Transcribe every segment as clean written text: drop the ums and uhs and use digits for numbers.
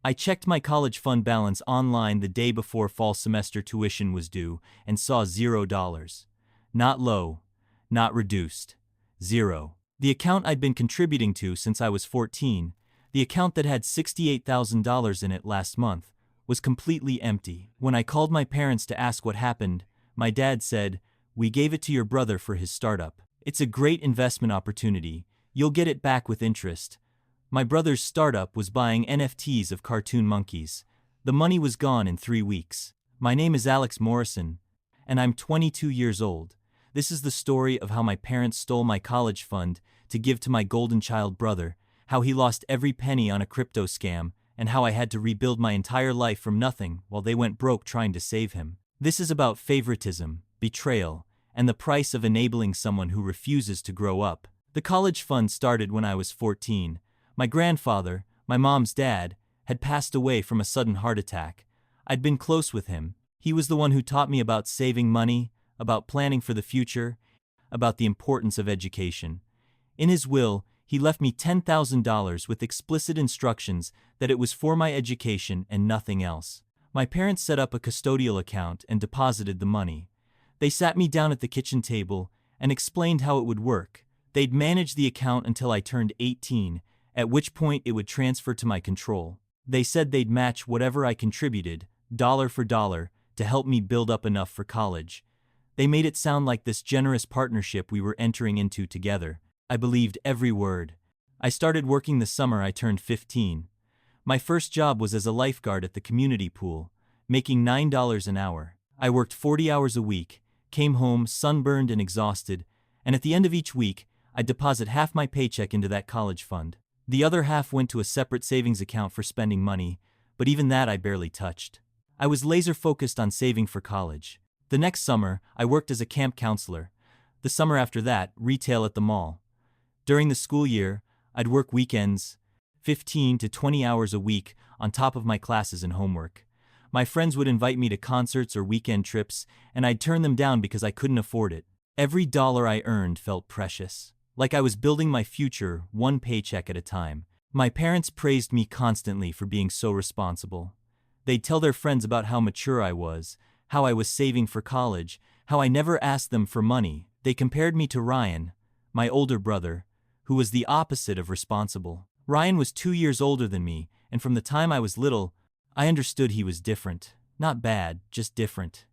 I checked my college fund balance online the day before fall semester tuition was due and saw $0. Not low, not reduced. Zero. The account I'd been contributing to since I was 14, the account that had $68,000 in it last month, was completely empty. When I called my parents to ask what happened, my dad said, "We gave it to your brother for his startup. It's a great investment opportunity. You'll get it back with interest." My brother's startup was buying NFTs of cartoon monkeys. The money was gone in 3 weeks. My name is Alex Morrison, and I'm 22 years old. This is the story of how my parents stole my college fund to give to my golden child brother, how he lost every penny on a crypto scam, and how I had to rebuild my entire life from nothing while they went broke trying to save him. This is about favoritism, betrayal, and the price of enabling someone who refuses to grow up. The college fund started when I was 14. My grandfather, my mom's dad, had passed away from a sudden heart attack. I'd been close with him. He was the one who taught me about saving money, about planning for the future, about the importance of education. In his will, he left me $10,000 with explicit instructions that it was for my education and nothing else. My parents set up a custodial account and deposited the money. They sat me down at the kitchen table and explained how it would work. They'd manage the account until I turned 18, at which point it would transfer to my control. They said they'd match whatever I contributed, dollar for dollar, to help me build up enough for college. They made it sound like this generous partnership we were entering into together. I believed every word. I started working the summer I turned 15. My first job was as a lifeguard at the community pool, making $9 an hour. I worked 40 hours a week, came home sunburned and exhausted, and at the end of each week, I'd deposit half my paycheck into that college fund. The other half went to a separate savings account for spending money, but even that I barely touched. I was laser-focused on saving for college. The next summer, I worked as a camp counselor. The summer after that, retail at the mall. During the school year, I'd work weekends, 15 to 20 hours a week on top of my classes and homework. My friends would invite me to concerts or weekend trips, and I'd turn them down because I couldn't afford it. Every dollar I earned felt precious, like I was building my future one paycheck at a time. My parents praised me constantly for being so responsible. They'd tell their friends about how mature I was, how I was saving for college, how I never asked them for money. They compared me to Ryan, my older brother, who was the opposite of responsible. Ryan was 2 years older than me, and from the time I was little, I understood he was different. Not bad, just different.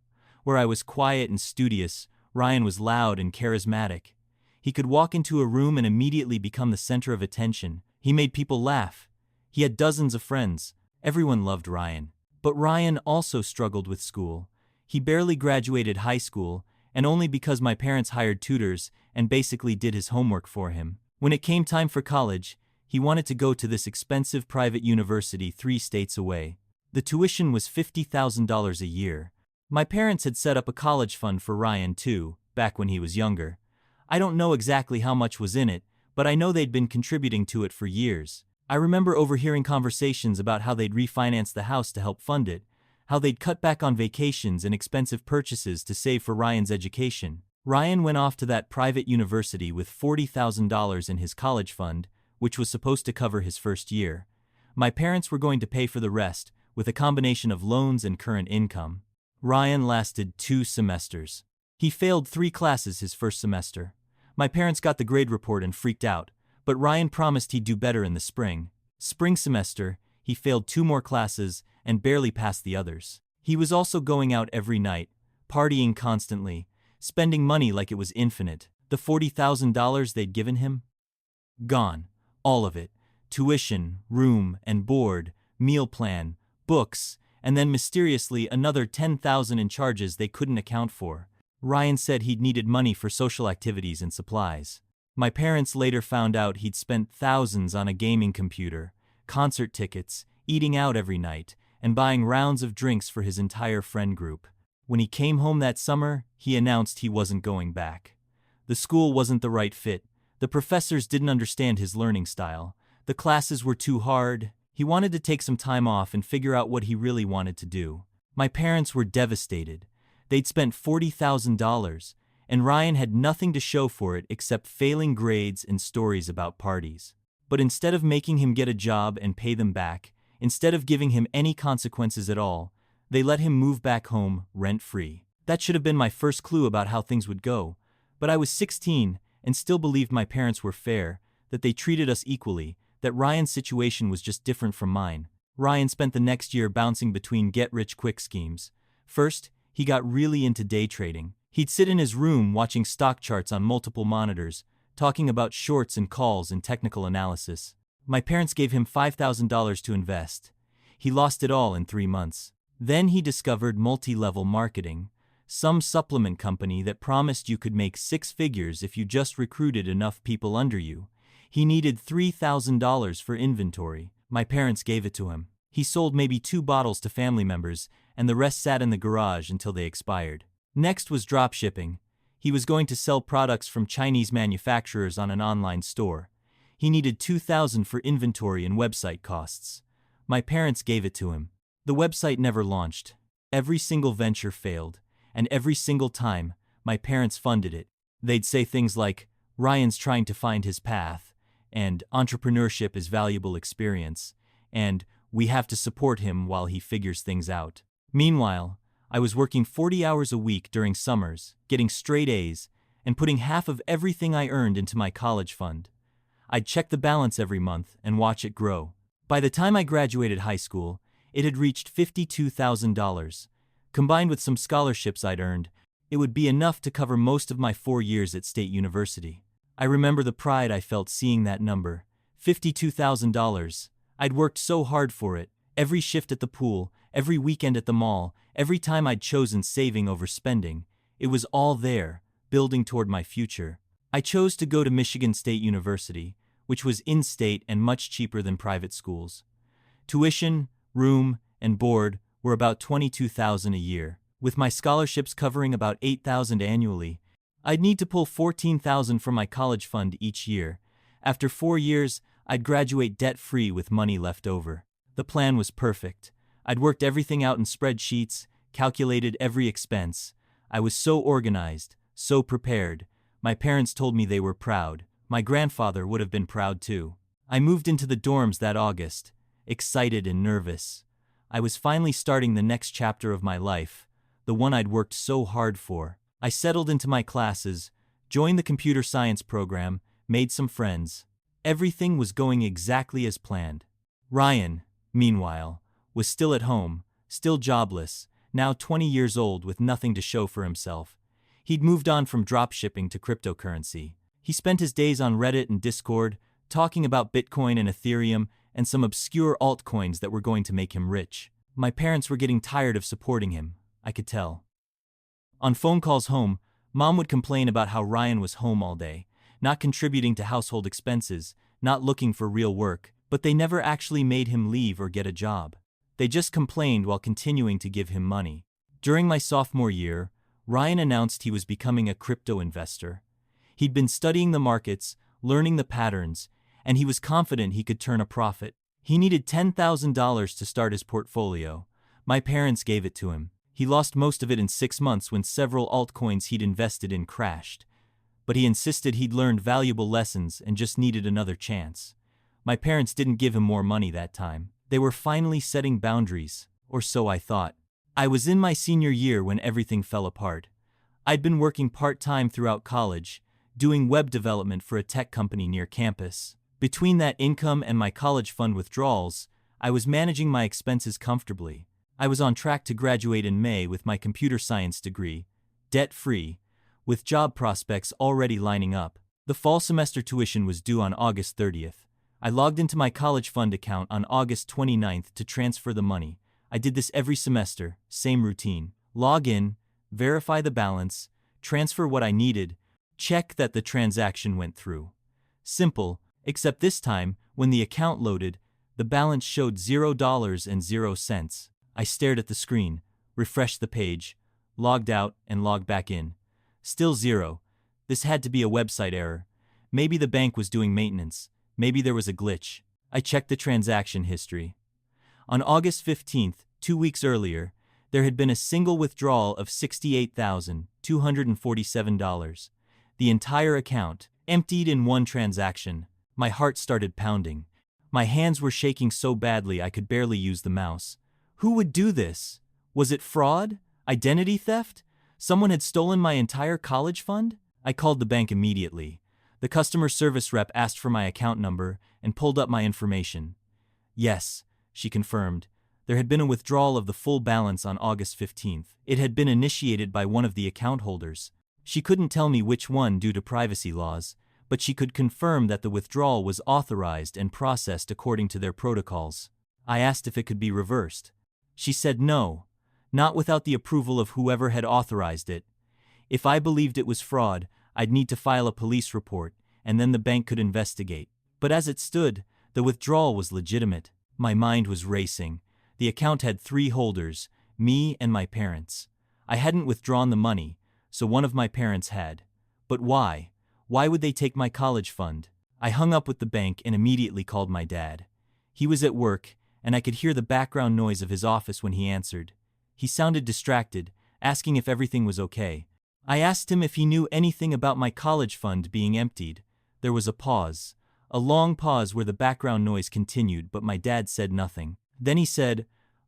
Where I was quiet and studious, Ryan was loud and charismatic. He could walk into a room and immediately become the center of attention. He made people laugh. He had dozens of friends. Everyone loved Ryan. But Ryan also struggled with school. He barely graduated high school, and only because my parents hired tutors and basically did his homework for him. When it came time for college, he wanted to go to this expensive private university 3 states away. The tuition was $50,000 a year. My parents had set up a college fund for Ryan too, back when he was younger. I don't know exactly how much was in it, but I know they'd been contributing to it for years. I remember overhearing conversations about how they'd refinance the house to help fund it, how they'd cut back on vacations and expensive purchases to save for Ryan's education. Ryan went off to that private university with $40,000 in his college fund, which was supposed to cover his first year. My parents were going to pay for the rest, with a combination of loans and current income. Ryan lasted 2 semesters. He failed 3 classes his first semester. My parents got the grade report and freaked out, but Ryan promised he'd do better in the spring. Spring semester, he failed 2 more classes and barely passed the others. He was also going out every night, partying constantly, spending money like it was infinite. The $40,000 they'd given him? Gone. All of it. Tuition, room and board, meal plan, books, and then mysteriously another $10,000 in charges they couldn't account for. Ryan said he'd needed money for social activities and supplies. My parents later found out he'd spent thousands on a gaming computer, concert tickets, eating out every night, and buying rounds of drinks for his entire friend group. When he came home that summer, he announced he wasn't going back. The school wasn't the right fit. The professors didn't understand his learning style. The classes were too hard. He wanted to take some time off and figure out what he really wanted to do. My parents were devastated. They'd spent $40,000, and Ryan had nothing to show for it except failing grades and stories about parties. But instead of making him get a job and pay them back, Instead of giving him any consequences at all, they let him move back home rent-free. That should have been my first clue about how things would go, but I was 16 and still believed my parents were fair, that they treated us equally, that Ryan's situation was just different from mine. Ryan spent the next year bouncing between get-rich-quick schemes. First, he got really into day trading. He'd sit in his room watching stock charts on multiple monitors, talking about shorts and calls and technical analysis. My parents gave him $5,000 to invest. He lost it all in 3 months. Then he discovered multi-level marketing, some supplement company that promised you could make 6 figures if you just recruited enough people under you. He needed $3,000 for inventory. My parents gave it to him. He sold maybe 2 bottles to family members, and the rest sat in the garage until they expired. Next was dropshipping. He was going to sell products from Chinese manufacturers on an online store. He needed $2,000 for inventory and website costs. My parents gave it to him. The website never launched. Every single venture failed, and every single time, my parents funded it. They'd say things like, "Ryan's trying to find his path," and "entrepreneurship is valuable experience," and "we have to support him while he figures things out." Meanwhile, I was working 40 hours a week during summers, getting straight A's, and putting half of everything I earned into my college fund. I'd check the balance every month and watch it grow. By the time I graduated high school, it had reached $52,000. Combined with some scholarships I'd earned, it would be enough to cover most of my 4 years at State University. I remember the pride I felt seeing that number, $52,000. I'd worked so hard for it, every shift at the pool, every weekend at the mall, every time I'd chosen saving over spending. It was all there, building toward my future. I chose to go to Michigan State University, which was in-state and much cheaper than private schools. Tuition, room, and board were about $22,000 a year. With my scholarships covering about $8,000 annually, I'd need to pull $14,000 from my college fund each year. After 4 years, I'd graduate debt-free with money left over. The plan was perfect. I'd worked everything out in spreadsheets, calculated every expense. I was so organized, so prepared. My parents told me they were proud. My grandfather would have been proud too. I moved into the dorms that August, excited and nervous. I was finally starting the next chapter of my life, the one I'd worked so hard for. I settled into my classes, joined the computer science program, made some friends. Everything was going exactly as planned. Ryan, meanwhile, was still at home, still jobless, now 20 years old with nothing to show for himself. He'd moved on from dropshipping to cryptocurrency. He spent his days on Reddit and Discord, talking about Bitcoin and Ethereum and some obscure altcoins that were going to make him rich. My parents were getting tired of supporting him, I could tell. On phone calls home, Mom would complain about how Ryan was home all day, not contributing to household expenses, not looking for real work, but they never actually made him leave or get a job. They just complained while continuing to give him money. During my sophomore year, Ryan announced he was becoming a crypto investor. He'd been studying the markets, learning the patterns, and he was confident he could turn a profit. He needed $10,000 to start his portfolio. My parents gave it to him. He lost most of it in 6 months when several altcoins he'd invested in crashed. But he insisted he'd learned valuable lessons and just needed another chance. My parents didn't give him more money that time. They were finally setting boundaries, or so I thought. I was in my senior year when everything fell apart. I'd been working part-time throughout college, doing web development for a tech company near campus. Between that income and my college fund withdrawals, I was managing my expenses comfortably. I was on track to graduate in May with my computer science degree, debt-free, with job prospects already lining up. The fall semester tuition was due on August 30th. I logged into my college fund account on August 29th to transfer the money. I did this every semester, same routine. Log in, verify the balance, transfer what I needed, check that the transaction went through. Simple, except this time, when the account loaded, the balance showed $0.00. I stared at the screen, refreshed the page, logged out and logged back in. Still zero. This had to be a website error. Maybe the bank was doing maintenance. Maybe there was a glitch. I checked the transaction history. On August 15th, 2 weeks earlier, there had been a single withdrawal of $68,247. The entire account, emptied in one transaction. My heart started pounding. My hands were shaking so badly I could barely use the mouse. Who would do this? Was it fraud? Identity theft? Someone had stolen my entire college fund? I called the bank immediately. The customer service rep asked for my account number and pulled up my information. Yes, she confirmed. There had been a withdrawal of the full balance on August 15th. It had been initiated by one of the account holders. She couldn't tell me which one due to privacy laws, but she could confirm that the withdrawal was authorized and processed according to their protocols. I asked if it could be reversed. She said no, not without the approval of whoever had authorized it. If I believed it was fraud, I'd need to file a police report, and then the bank could investigate. But as it stood, the withdrawal was legitimate. My mind was racing. The account had 3 holders, me and my parents. I hadn't withdrawn the money, so one of my parents had. But why? Why would they take my college fund? I hung up with the bank and immediately called my dad. He was at work, and I could hear the background noise of his office when he answered. He sounded distracted, asking if everything was okay. I asked him if he knew anything about my college fund being emptied. There was a pause. A long pause where the background noise continued, but my dad said nothing. Then he said,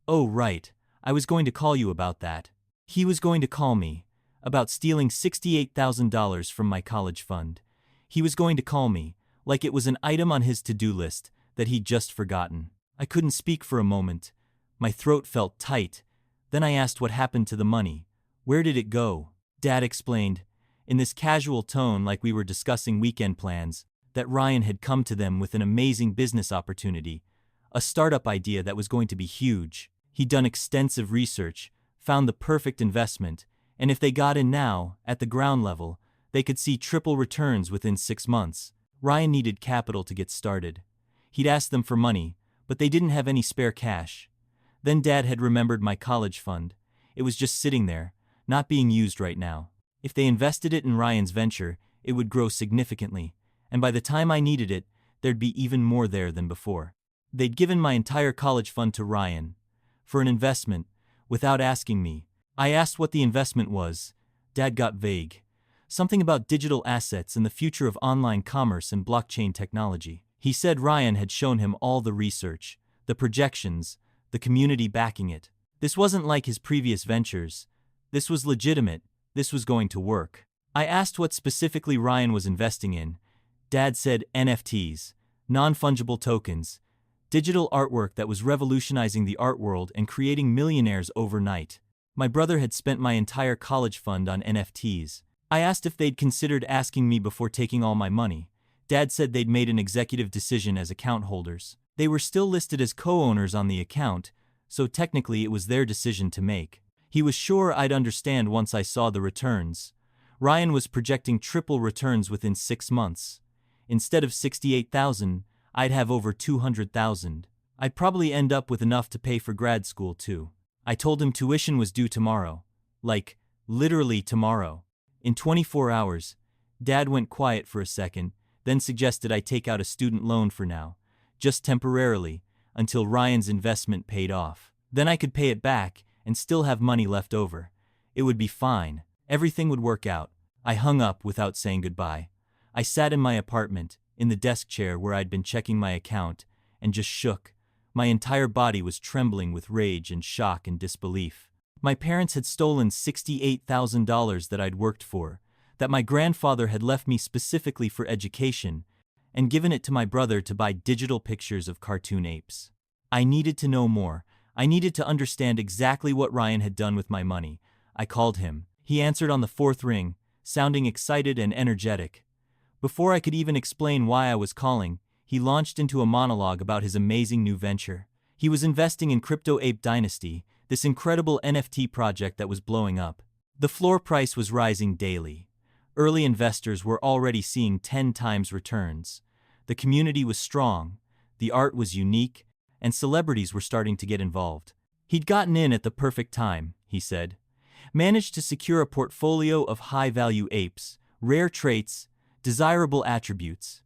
"Oh right, I was going to call you about that." He was going to call me about stealing $68,000 from my college fund. He was going to call me, like it was an item on his to-do list that he'd just forgotten. I couldn't speak for a moment. My throat felt tight. Then I asked what happened to the money. Where did it go? Dad explained, in this casual tone like we were discussing weekend plans, that Ryan had come to them with an amazing business opportunity, a startup idea that was going to be huge. He'd done extensive research, found the perfect investment, and if they got in now, at the ground level, they could see triple returns within 6 months. Ryan needed capital to get started. He'd asked them for money, but they didn't have any spare cash. Then Dad had remembered my college fund. It was just sitting there, not being used right now. If they invested it in Ryan's venture, it would grow significantly, and by the time I needed it, there'd be even more there than before. They'd given my entire college fund to Ryan for an investment, without asking me. I asked what the investment was. Dad got vague. Something about digital assets and the future of online commerce and blockchain technology. He said Ryan had shown him all the research, the projections, the community backing it. This wasn't like his previous ventures. This was legitimate. This was going to work. I asked what specifically Ryan was investing in. Dad said NFTs, non-fungible tokens, digital artwork that was revolutionizing the art world and creating millionaires overnight. My brother had spent my entire college fund on NFTs. I asked if they'd considered asking me before taking all my money. Dad said they'd made an executive decision as account holders. They were still listed as co-owners on the account, so technically it was their decision to make. He was sure I'd understand once I saw the returns. Ryan was projecting triple returns within 6 months. Instead of 68,000, I'd have over 200,000. I'd probably end up with enough to pay for grad school too. I told him tuition was due tomorrow. Like, literally tomorrow. In 24 hours, Dad went quiet for a second, then suggested I take out a student loan for now, just temporarily, until Ryan's investment paid off. Then I could pay it back and still have money left over. It would be fine. Everything would work out. I hung up without saying goodbye. I sat in my apartment, in the desk chair where I'd been checking my account, and just shook. My entire body was trembling with rage and shock and disbelief. My parents had stolen $68,000 that I'd worked for, that my grandfather had left me specifically for education, and given it to my brother to buy digital pictures of cartoon apes. I needed to know more. I needed to understand exactly what Ryan had done with my money. I called him. He answered on the 4th ring, sounding excited and energetic. Before I could even explain why I was calling, he launched into a monologue about his amazing new venture. He was investing in Crypto Ape Dynasty, this incredible NFT project that was blowing up. The floor price was rising daily. Early investors were already seeing 10 times returns. The community was strong, the art was unique, and celebrities were starting to get involved. He'd gotten in at the perfect time, he said. Managed to secure a portfolio of high-value apes, rare traits, desirable attributes.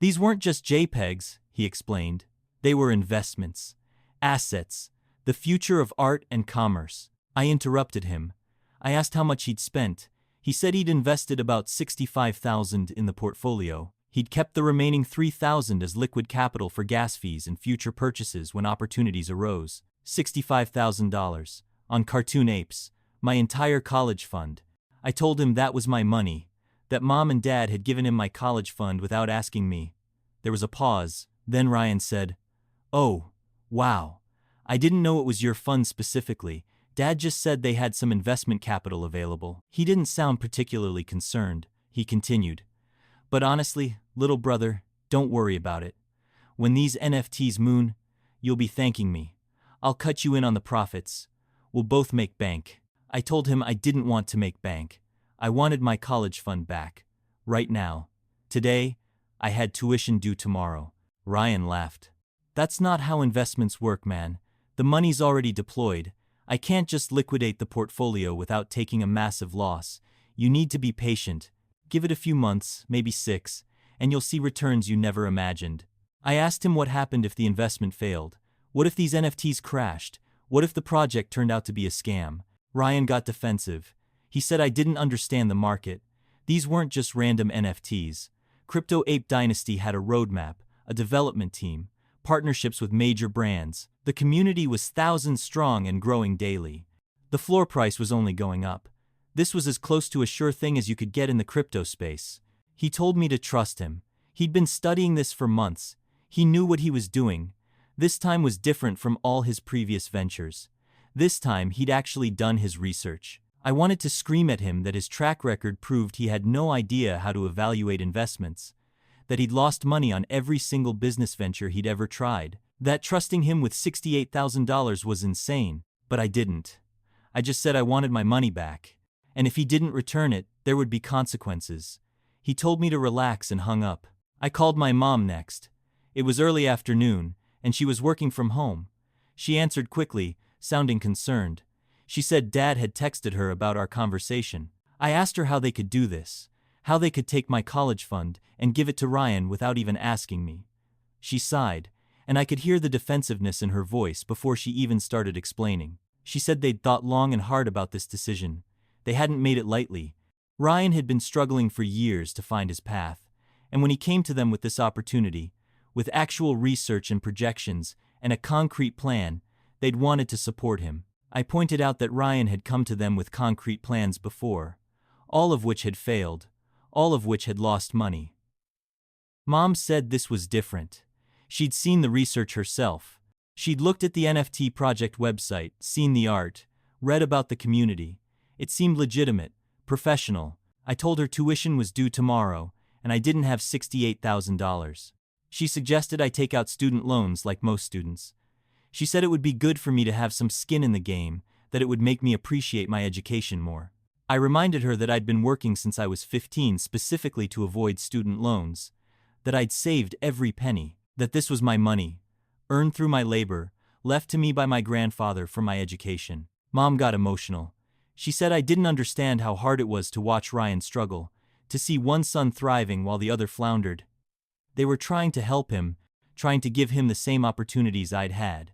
These weren't just JPEGs, he explained. They were investments, assets, the future of art and commerce. I interrupted him. I asked how much he'd spent. He said he'd invested about $65,000 in the portfolio. He'd kept the remaining 3,000 as liquid capital for gas fees and future purchases when opportunities arose. $65,000 on cartoon apes, my entire college fund. I told him that was my money, that mom and dad had given him my college fund without asking me. There was a pause, then Ryan said, "Oh, wow. I didn't know it was your fund specifically. Dad just said they had some investment capital available." He didn't sound particularly concerned. He continued, "But honestly, little brother, don't worry about it. When these NFTs moon, you'll be thanking me. I'll cut you in on the profits. We'll both make bank." I told him I didn't want to make bank. I wanted my college fund back. Right now. Today, I had tuition due tomorrow. Ryan laughed. "That's not how investments work, man. The money's already deployed. I can't just liquidate the portfolio without taking a massive loss. You need to be patient. Give it a few months, maybe 6, and you'll see returns you never imagined." I asked him what happened if the investment failed. What if these NFTs crashed? What if the project turned out to be a scam? Ryan got defensive. He said I didn't understand the market. These weren't just random NFTs. Crypto Ape Dynasty had a roadmap, a development team, partnerships with major brands. The community was thousands strong and growing daily. The floor price was only going up. This was as close to a sure thing as you could get in the crypto space. He told me to trust him. He'd been studying this for months. He knew what he was doing. This time was different from all his previous ventures. This time he'd actually done his research. I wanted to scream at him that his track record proved he had no idea how to evaluate investments, that he'd lost money on every single business venture he'd ever tried, that trusting him with $68,000 was insane, but I didn't. I just said I wanted my money back, and if he didn't return it, there would be consequences. He told me to relax and hung up. I called my mom next. It was early afternoon, and she was working from home. She answered quickly, sounding concerned. She said Dad had texted her about our conversation. I asked her how they could do this, how they could take my college fund and give it to Ryan without even asking me. She sighed, and I could hear the defensiveness in her voice before she even started explaining. She said they'd thought long and hard about this decision. They hadn't made it lightly. Ryan had been struggling for years to find his path, and when he came to them with this opportunity, with actual research and projections and a concrete plan, they'd wanted to support him. I pointed out that Ryan had come to them with concrete plans before, all of which had failed, all of which had lost money. Mom said this was different. She'd seen the research herself. She'd looked at the NFT project website, seen the art, read about the community. It seemed legitimate, professional. I told her tuition was due tomorrow, and I didn't have $68,000. She suggested I take out student loans like most students. She said it would be good for me to have some skin in the game, that it would make me appreciate my education more. I reminded her that I'd been working since I was 15 specifically to avoid student loans, that I'd saved every penny, that this was my money, earned through my labor, left to me by my grandfather for my education. Mom got emotional. She said I didn't understand how hard it was to watch Ryan struggle, to see one son thriving while the other floundered. They were trying to help him, trying to give him the same opportunities I'd had.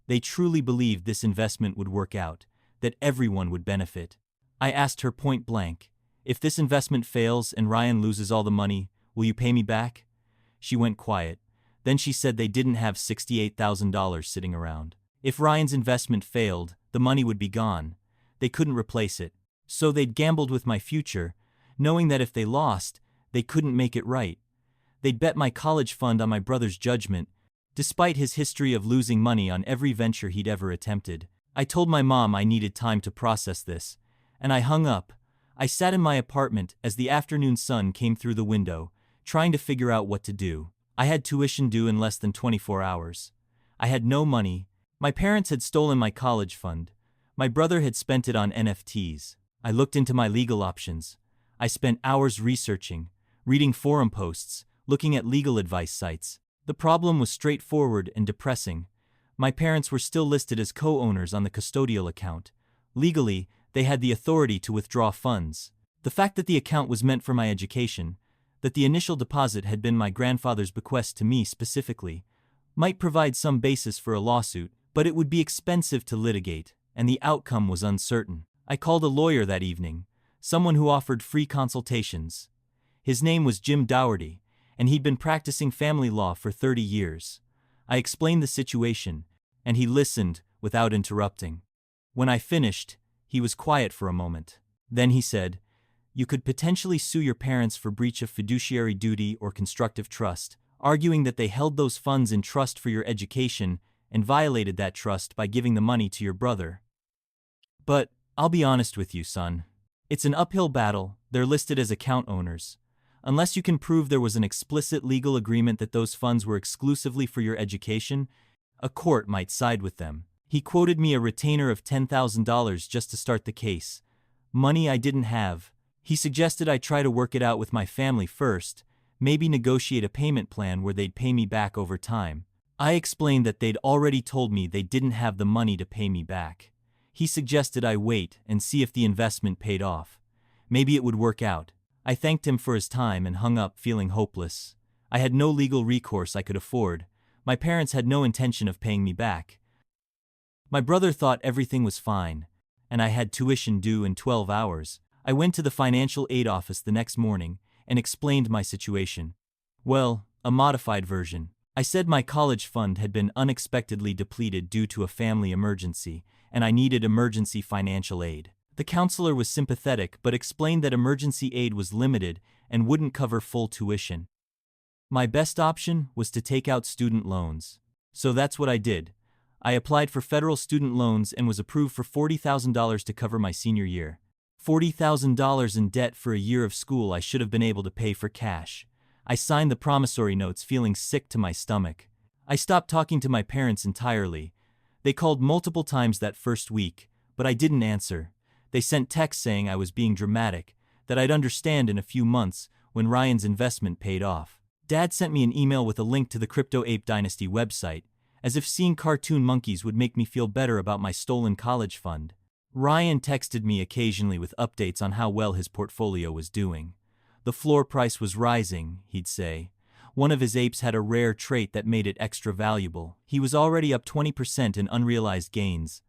They truly believed this investment would work out, that everyone would benefit. I asked her point blank, "If this investment fails and Ryan loses all the money, will you pay me back?" She went quiet. Then she said they didn't have $68,000 sitting around. If Ryan's investment failed, the money would be gone. They couldn't replace it. So they'd gambled with my future, knowing that if they lost, they couldn't make it right. They'd bet my college fund on my brother's judgment, despite his history of losing money on every venture he'd ever attempted. I told my mom I needed time to process this, and I hung up. I sat in my apartment as the afternoon sun came through the window, trying to figure out what to do. I had tuition due in less than 24 hours. I had no money. My parents had stolen my college fund. My brother had spent it on NFTs. I looked into my legal options. I spent hours researching, reading forum posts, looking at legal advice sites. The problem was straightforward and depressing. My parents were still listed as co-owners on the custodial account. Legally, they had the authority to withdraw funds. The fact that the account was meant for my education, that the initial deposit had been my grandfather's bequest to me specifically, might provide some basis for a lawsuit, but it would be expensive to litigate, and the outcome was uncertain. I called a lawyer that evening, someone who offered free consultations. His name was Jim Dougherty, and he'd been practicing family law for 30 years. I explained the situation, and he listened without interrupting. When I finished, he was quiet for a moment. Then he said, "You could potentially sue your parents for breach of fiduciary duty or constructive trust, arguing that they held those funds in trust for your education and violated that trust by giving the money to your brother. But I'll be honest with you, son. It's an uphill battle. They're listed as account owners. Unless you can prove there was an explicit legal agreement that those funds were exclusively for your education, a court might side with them." He quoted me a retainer of $10,000 just to start the case. Money I didn't have. He suggested I try to work it out with my family first, maybe negotiate a payment plan where they'd pay me back over time. I explained that they'd already told me they didn't have the money to pay me back. He suggested I wait and see if the investment paid off. Maybe it would work out. I thanked him for his time and hung up feeling hopeless. I had no legal recourse I could afford. My parents had no intention of paying me back. My brother thought everything was fine, and I had tuition due in 12 hours. I went to the financial aid office the next morning and explained my situation. Well, a modified version. I said my college fund had been unexpectedly depleted due to a family emergency, and I needed emergency financial aid. The counselor was sympathetic but explained that emergency aid was limited and wouldn't cover full tuition. My best option was to take out student loans. So that's what I did. I applied for federal student loans and was approved for $40,000 to cover my senior year. $40,000 in debt for a year of school I should have been able to pay for cash. I signed the promissory notes feeling sick to my stomach. I stopped talking to my parents entirely. They called multiple times that first week, but I didn't answer. They sent texts saying I was being dramatic, that I'd understand in a few months when Ryan's investment paid off. Dad sent me an email with a link to the Crypto Ape Dynasty website, as if seeing cartoon monkeys would make me feel better about my stolen college fund. Ryan texted me occasionally with updates on how well his portfolio was doing. The floor price was rising, he'd say. One of his apes had a rare trait that made it extra valuable. He was already up 20% in unrealized gains.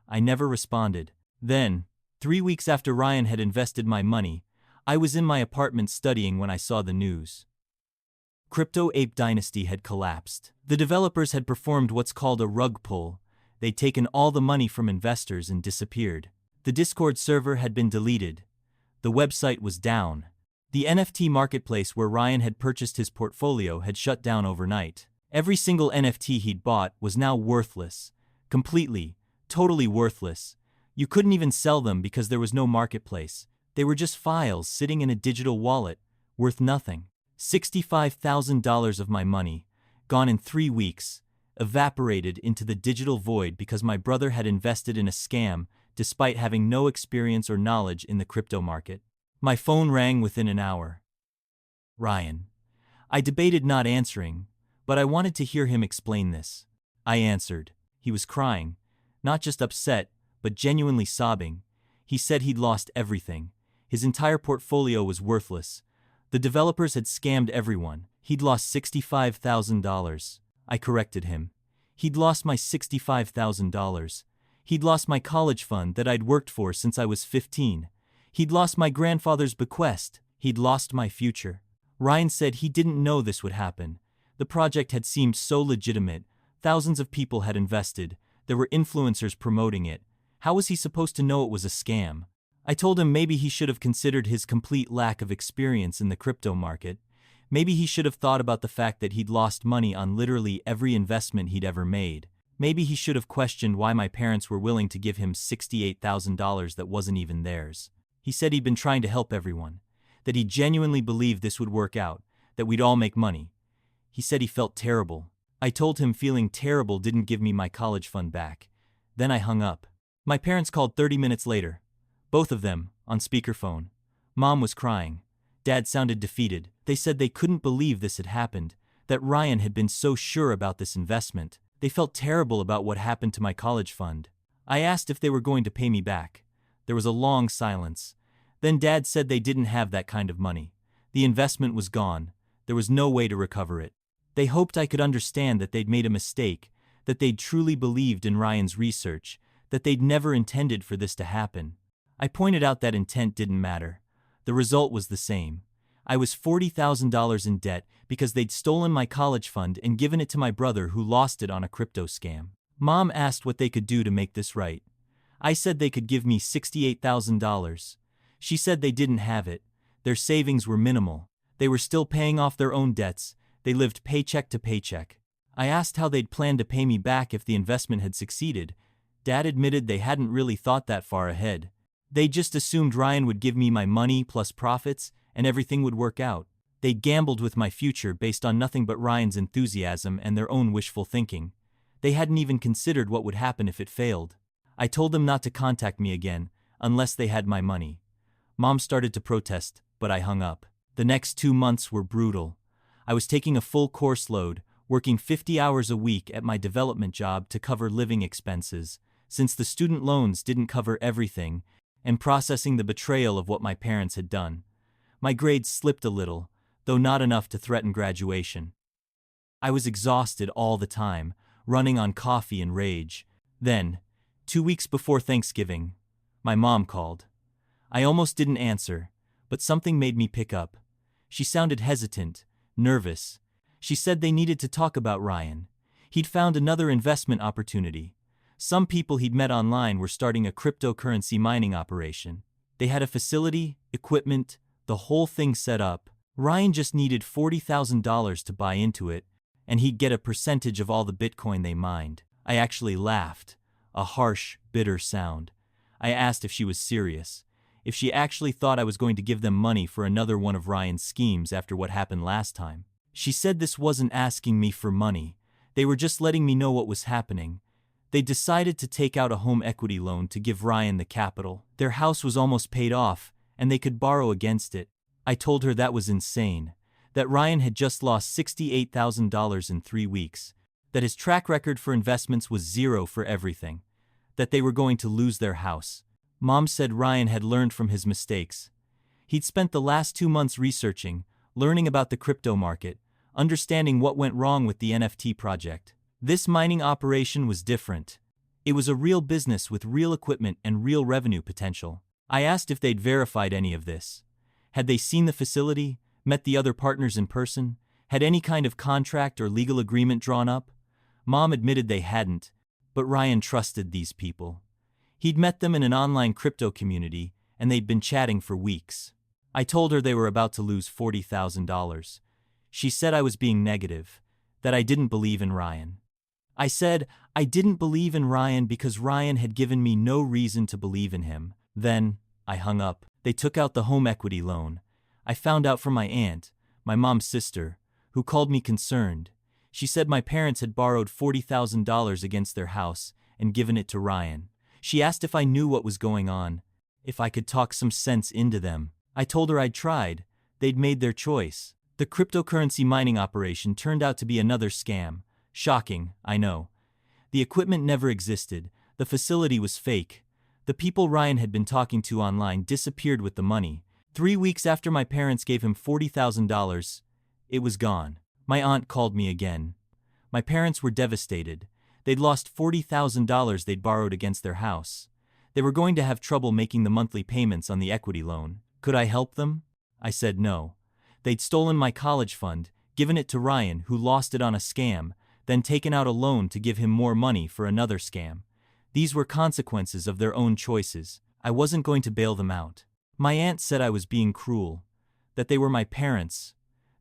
I never responded. Then, 3 weeks after Ryan had invested my money, I was in my apartment studying when I saw the news. Crypto Ape Dynasty had collapsed. The developers had performed what's called a rug pull. They'd taken all the money from investors and disappeared. The Discord server had been deleted. The website was down. The NFT marketplace where Ryan had purchased his portfolio had shut down overnight. Every single NFT he'd bought was now worthless. Completely, totally worthless. You couldn't even sell them because there was no marketplace. They were just files sitting in a digital wallet, worth nothing. $65,000 of my money, gone in 3 weeks, evaporated into the digital void because my brother had invested in a scam despite having no experience or knowledge in the crypto market. My phone rang within an hour. Ryan. I debated not answering, but I wanted to hear him explain this. I answered. He was crying, not just upset, but genuinely sobbing. He said he'd lost everything. His entire portfolio was worthless. The developers had scammed everyone. He'd lost $65,000. I corrected him. He'd lost my $65,000. He'd lost my college fund that I'd worked for since I was 15. He'd lost my grandfather's bequest. He'd lost my future. Ryan said he didn't know this would happen. The project had seemed so legitimate. Thousands of people had invested. There were influencers promoting it. How was he supposed to know it was a scam? I told him maybe he should have considered his complete lack of experience in the crypto market. Maybe he should have thought about the fact that he'd lost money on literally every investment he'd ever made. Maybe he should have questioned why my parents were willing to give him $68,000 that wasn't even theirs. He said he'd been trying to help everyone, that he genuinely believed this would work out, that we'd all make money. He said he felt terrible. I told him feeling terrible didn't give me my college fund back. Then I hung up. My parents called 30 minutes later. Both of them, on speakerphone. Mom was crying. Dad sounded defeated. They said they couldn't believe this had happened, that Ryan had been so sure about this investment. They felt terrible about what happened to my college fund. I asked if they were going to pay me back. There was a long silence. Then Dad said they didn't have that kind of money. The investment was gone. There was no way to recover it. They hoped I could understand that they'd made a mistake, that they'd truly believed in Ryan's research, that they'd never intended for this to happen. I pointed out that intent didn't matter. The result was the same. I was $40,000 in debt because they'd stolen my college fund and given it to my brother who lost it on a crypto scam. Mom asked what they could do to make this right. I said they could give me $68,000. She said they didn't have it. Their savings were minimal. They were still paying off their own debts. They lived paycheck to paycheck. I asked how they'd plan to pay me back if the investment had succeeded. Dad admitted they hadn't really thought that far ahead. They just assumed Ryan would give me my money plus profits and everything would work out. They gambled with my future based on nothing but Ryan's enthusiasm and their own wishful thinking. They hadn't even considered what would happen if it failed. I told them not to contact me again, unless they had my money. Mom started to protest, but I hung up. The next 2 months were brutal. I was taking a full course load, working 50 hours a week at my development job to cover living expenses, since the student loans didn't cover everything, and processing the betrayal of what my parents had done. My grades slipped a little, though not enough to threaten graduation. I was exhausted all the time, running on coffee and rage. Then, 2 weeks before Thanksgiving, my mom called. I almost didn't answer, but something made me pick up. She sounded hesitant, nervous. She said they needed to talk about Ryan. He'd found another investment opportunity. Some people he'd met online were starting a cryptocurrency mining operation. They had a facility, equipment, the whole thing set up. Ryan just needed $40,000 to buy into it, and he'd get a percentage of all the Bitcoin they mined. I actually laughed, a harsh, bitter sound. I asked if she was serious, if she actually thought I was going to give them money for another one of Ryan's schemes after what happened last time. She said this wasn't asking me for money. They were just letting me know what was happening. They decided to take out a home equity loan to give Ryan the capital. Their house was almost paid off, and they could borrow against it. I told her that was insane, that Ryan had just lost $68,000 in 3 weeks, that his track record for investments was zero for everything, that they were going to lose their house. Mom said Ryan had learned from his mistakes. He'd spent the last 2 months researching, learning about the crypto market, understanding what went wrong with the NFT project. This mining operation was different. It was a real business with real equipment and real revenue potential. I asked if they'd verified any of this. Had they seen the facility, met the other partners in person, had any kind of contract or legal agreement drawn up? Mom admitted they hadn't, but Ryan trusted these people. He'd met them in an online crypto community, and they'd been chatting for weeks. I told her they were about to lose $40,000. She said I was being negative, that I didn't believe in Ryan. I said I didn't believe in Ryan because Ryan had given me no reason to believe in him. Then, I hung up. They took out the home equity loan. I found out from my aunt, my mom's sister, who called me concerned. She said my parents had borrowed $40,000 against their house and given it to Ryan. She asked if I knew what was going on, if I could talk some sense into them. I told her I'd tried. They'd made their choice. The cryptocurrency mining operation turned out to be another scam. Shocking, I know. The equipment never existed. The facility was fake. The people Ryan had been talking to online disappeared with the money. 3 weeks after my parents gave him $40,000, it was gone. My aunt called me again. My parents were devastated. They'd lost $40,000 they'd borrowed against their house. They were going to have trouble making the monthly payments on the equity loan. Could I help them? I said no. They'd stolen my college fund, given it to Ryan, who lost it on a scam, then taken out a loan to give him more money for another scam. These were consequences of their own choices. I wasn't going to bail them out. My aunt said I was being cruel, that they were my parents,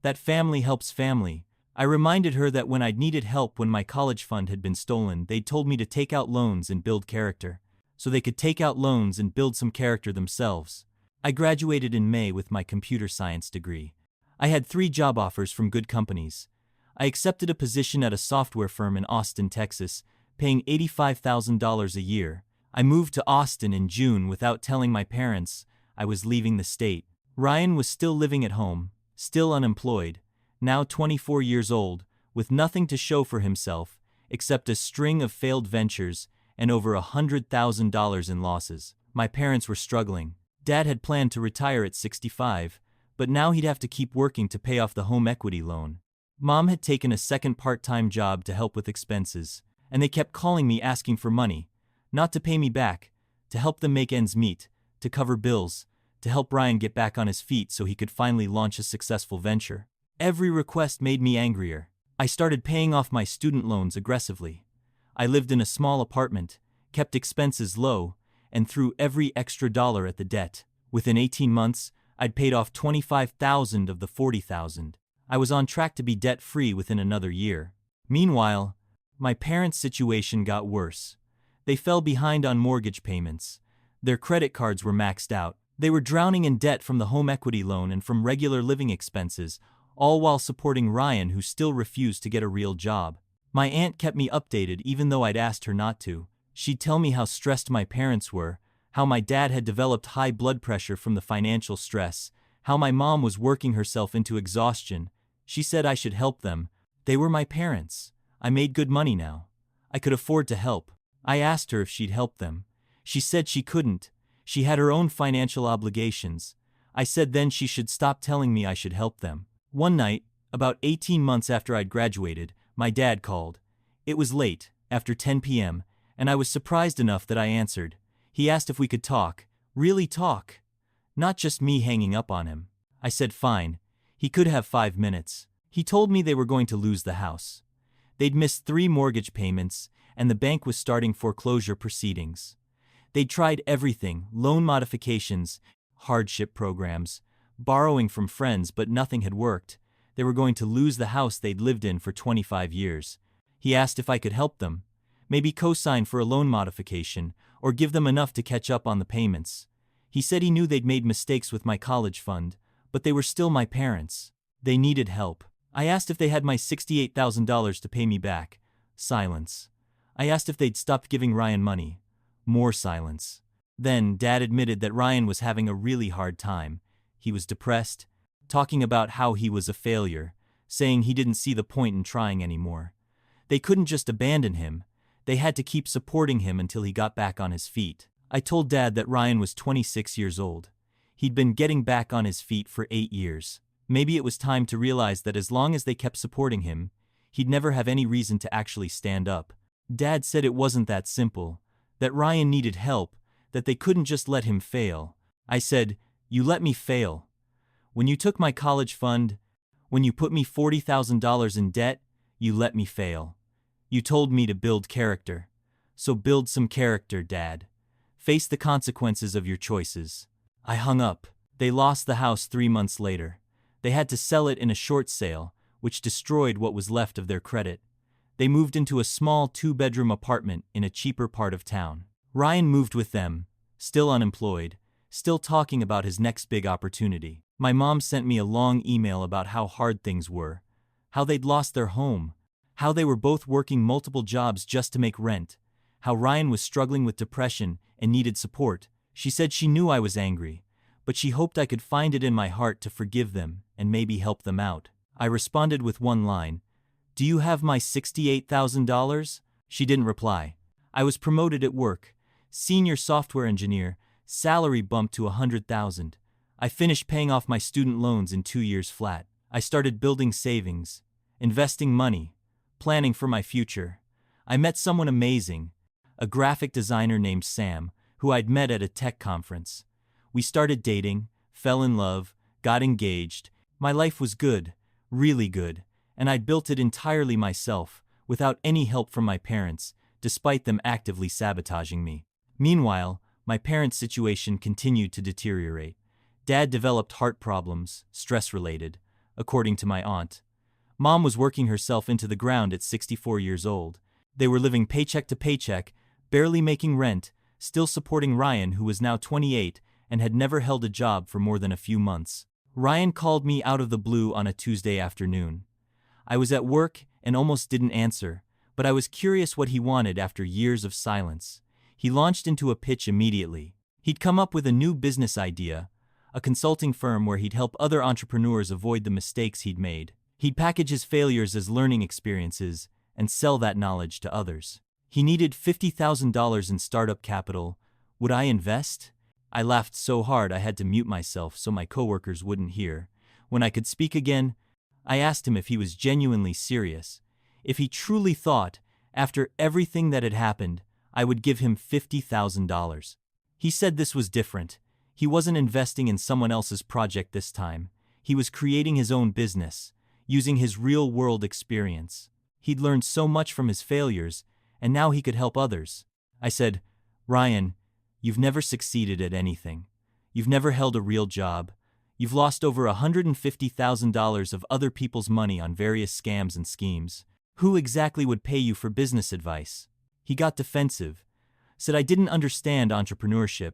that family helps family. I reminded her that when I'd needed help when my college fund had been stolen, they'd told me to take out loans and build character, so they could take out loans and build some character themselves. I graduated in May with my computer science degree. I had 3 job offers from good companies. I accepted a position at a software firm in Austin, Texas, paying $85,000 a year. I moved to Austin in June without telling my parents I was leaving the state. Ryan was still living at home, still unemployed, now 24 years old, with nothing to show for himself except a string of failed ventures and over $100,000 in losses. My parents were struggling. Dad had planned to retire at 65, but now he'd have to keep working to pay off the home equity loan. Mom had taken a second part-time job to help with expenses, and they kept calling me asking for money, not to pay me back, to help them make ends meet, to cover bills, to help Ryan get back on his feet so he could finally launch a successful venture. Every request made me angrier. I started paying off my student loans aggressively. I lived in a small apartment, kept expenses low, and threw every extra dollar at the debt. Within 18 months, I'd paid off $25,000 of the $40,000. I was on track to be debt-free within another year. Meanwhile, my parents' situation got worse. They fell behind on mortgage payments. Their credit cards were maxed out. They were drowning in debt from the home equity loan and from regular living expenses, all while supporting Ryan, who still refused to get a real job. My aunt kept me updated even though I'd asked her not to. She'd tell me how stressed my parents were, how my dad had developed high blood pressure from the financial stress, how my mom was working herself into exhaustion. She said I should help them. They were my parents. I made good money now. I could afford to help. I asked her if she'd help them. She said she couldn't. She had her own financial obligations. I said then she should stop telling me I should help them. One night, about 18 months after I'd graduated, my dad called. It was late, after 10 p.m., and I was surprised enough that I answered. He asked if we could talk. Really talk. Not just me hanging up on him. I said fine. He could have 5 minutes. He told me they were going to lose the house. They'd missed 3 mortgage payments, and the bank was starting foreclosure proceedings. They'd tried everything, loan modifications, hardship programs, borrowing from friends, but nothing had worked. They were going to lose the house they'd lived in for 25 years. He asked if I could help them, maybe co-sign for a loan modification, or give them enough to catch up on the payments. He said he knew they'd made mistakes with my college fund, but they were still my parents. They needed help. I asked if they had my $68,000 to pay me back. Silence. I asked if they'd stopped giving Ryan money. More silence. Then, Dad admitted that Ryan was having a really hard time. He was depressed, talking about how he was a failure, saying he didn't see the point in trying anymore. They couldn't just abandon him. They had to keep supporting him until he got back on his feet. I told Dad that Ryan was 26 years old. He'd been getting back on his feet for 8 years. Maybe it was time to realize that as long as they kept supporting him, he'd never have any reason to actually stand up. Dad said it wasn't that simple, that Ryan needed help, that they couldn't just let him fail. I said, "You let me fail. When you took my college fund, when you put me $40,000 in debt, you let me fail. You told me to build character. So build some character, Dad. Face the consequences of your choices." I hung up. They lost the house 3 months later. They had to sell it in a short sale, which destroyed what was left of their credit. They moved into a small 2-bedroom apartment in a cheaper part of town. Ryan moved with them, still unemployed, still talking about his next big opportunity. My mom sent me a long email about how hard things were, how they'd lost their home, how they were both working multiple jobs just to make rent, how Ryan was struggling with depression and needed support. She said she knew I was angry, but she hoped I could find it in my heart to forgive them and maybe help them out. I responded with one line, "Do you have my $68,000? She didn't reply. I was promoted at work, senior software engineer, salary bumped to $100,000. I finished paying off my student loans in 2 years flat. I started building savings, investing money, planning for my future. I met someone amazing, a graphic designer named Sam, who I'd met at a tech conference. We started dating, fell in love, got engaged. My life was good, really good, and I'd built it entirely myself, without any help from my parents, despite them actively sabotaging me. Meanwhile, my parents' situation continued to deteriorate. Dad developed heart problems, stress-related, according to my aunt. Mom was working herself into the ground at 64 years old. They were living paycheck to paycheck, barely making rent, still supporting Ryan, who was now 28 and had never held a job for more than a few months. Ryan called me out of the blue on a Tuesday afternoon. I was at work and almost didn't answer, but I was curious what he wanted after years of silence. He launched into a pitch immediately. He'd come up with a new business idea, a consulting firm where he'd help other entrepreneurs avoid the mistakes he'd made. He'd package his failures as learning experiences and sell that knowledge to others. He needed $50,000 in startup capital. Would I invest? I laughed so hard I had to mute myself so my coworkers wouldn't hear. When I could speak again, I asked him if he was genuinely serious, if he truly thought, after everything that had happened, I would give him $50,000. He said this was different. He wasn't investing in someone else's project this time. He was creating his own business, using his real-world experience. He'd learned so much from his failures, and now he could help others. I said, "Ryan, you've never succeeded at anything. You've never held a real job. You've lost over $150,000 of other people's money on various scams and schemes. Who exactly would pay you for business advice?" He got defensive, said I didn't understand entrepreneurship,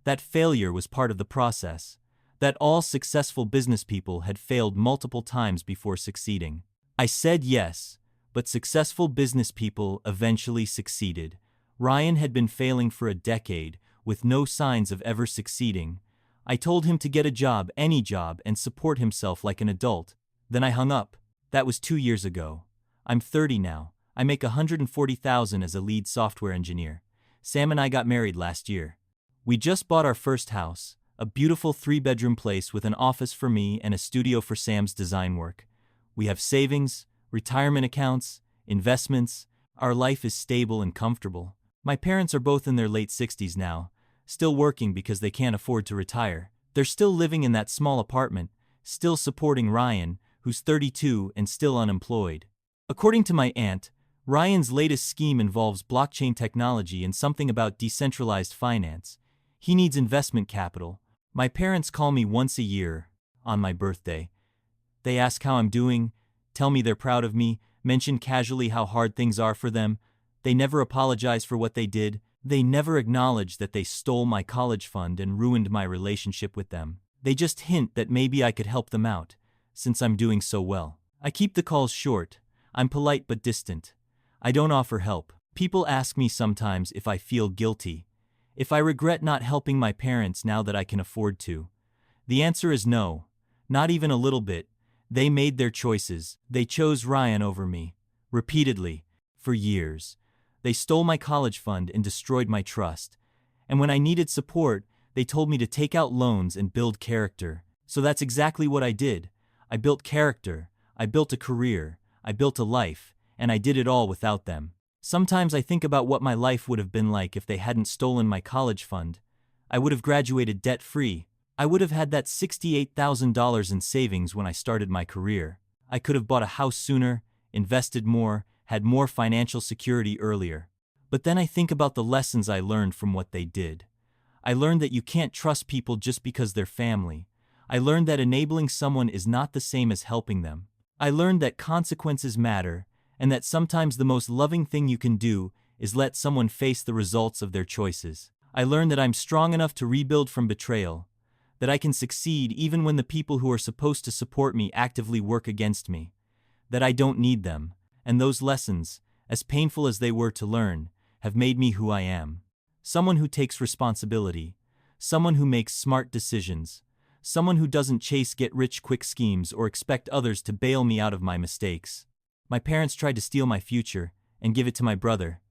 that failure was part of the process, that all successful business people had failed multiple times before succeeding. I said yes, but successful business people eventually succeeded. Ryan had been failing for a decade, with no signs of ever succeeding. I told him to get a job, any job, and support himself like an adult. Then I hung up. That was 2 years ago. I'm 30 now. I make $140,000 as a lead software engineer. Sam and I got married last year. We just bought our first house, a beautiful 3-bedroom place with an office for me and a studio for Sam's design work. We have savings, retirement accounts, investments. Our life is stable and comfortable. My parents are both in their late 60s now, still working because they can't afford to retire. They're still living in that small apartment, still supporting Ryan, who's 32 and still unemployed. According to my aunt, Ryan's latest scheme involves blockchain technology and something about decentralized finance. He needs investment capital. My parents call me once a year, on my birthday. They ask how I'm doing, tell me they're proud of me, mention casually how hard things are for them. They never apologize for what they did. They never acknowledge that they stole my college fund and ruined my relationship with them. They just hint that maybe I could help them out, since I'm doing so well. I keep the calls short. I'm polite but distant. I don't offer help. People ask me sometimes if I feel guilty, if I regret not helping my parents now that I can afford to. The answer is no, not even a little bit. They made their choices. They chose Ryan over me. Repeatedly. For years. They stole my college fund and destroyed my trust. And when I needed support, they told me to take out loans and build character. So that's exactly what I did. I built character. I built a career. I built a life. And I did it all without them. Sometimes I think about what my life would have been like if they hadn't stolen my college fund. I would have graduated debt-free. I would have had that $68,000 in savings when I started my career. I could have bought a house sooner, invested more, had more financial security earlier. But then I think about the lessons I learned from what they did. I learned that you can't trust people just because they're family. I learned that enabling someone is not the same as helping them. I learned that consequences matter, and that sometimes the most loving thing you can do is let someone face the results of their choices. I learned that I'm strong enough to rebuild from betrayal, that I can succeed even when the people who are supposed to support me actively work against me, that I don't need them, and those lessons, as painful as they were to learn, have made me who I am. Someone who takes responsibility, someone who makes smart decisions, someone who doesn't chase get-rich-quick schemes or expect others to bail me out of my mistakes. My parents tried to steal my future and give it to my brother,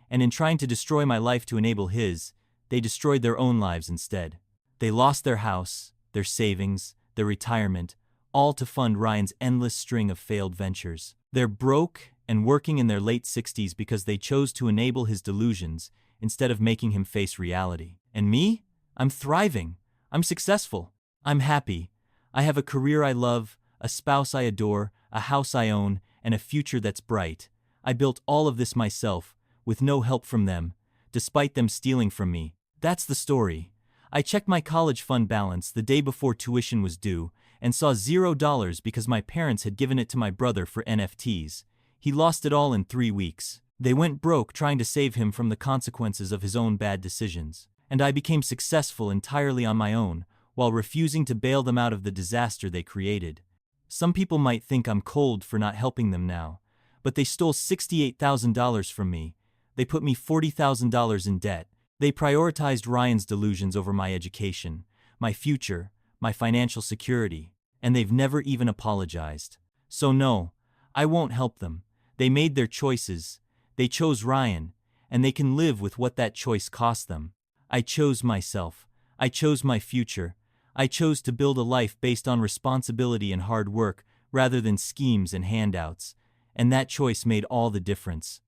and in trying to destroy my life to enable his, they destroyed their own lives instead. They lost their house, their savings, their retirement, all to fund Ryan's endless string of failed ventures. They're broke and working in their late 60s because they chose to enable his delusions instead of making him face reality. And me? I'm thriving. I'm successful. I'm happy. I have a career I love, a spouse I adore, a house I own, and a future that's bright. I built all of this myself, with no help from them, despite them stealing from me. That's the story. I checked my college fund balance the day before tuition was due, and saw $0 because my parents had given it to my brother for NFTs. He lost it all in 3 weeks. They went broke trying to save him from the consequences of his own bad decisions. And I became successful entirely on my own, while refusing to bail them out of the disaster they created. Some people might think I'm cold for not helping them now, but they stole $68,000 from me. They put me $40,000 in debt. They prioritized Ryan's delusions over my education, my future, my financial security, and they've never even apologized. So no, I won't help them. They made their choices. They chose Ryan, and they can live with what that choice cost them. I chose myself. I chose my future. I chose to build a life based on responsibility and hard work rather than schemes and handouts, and that choice made all the difference.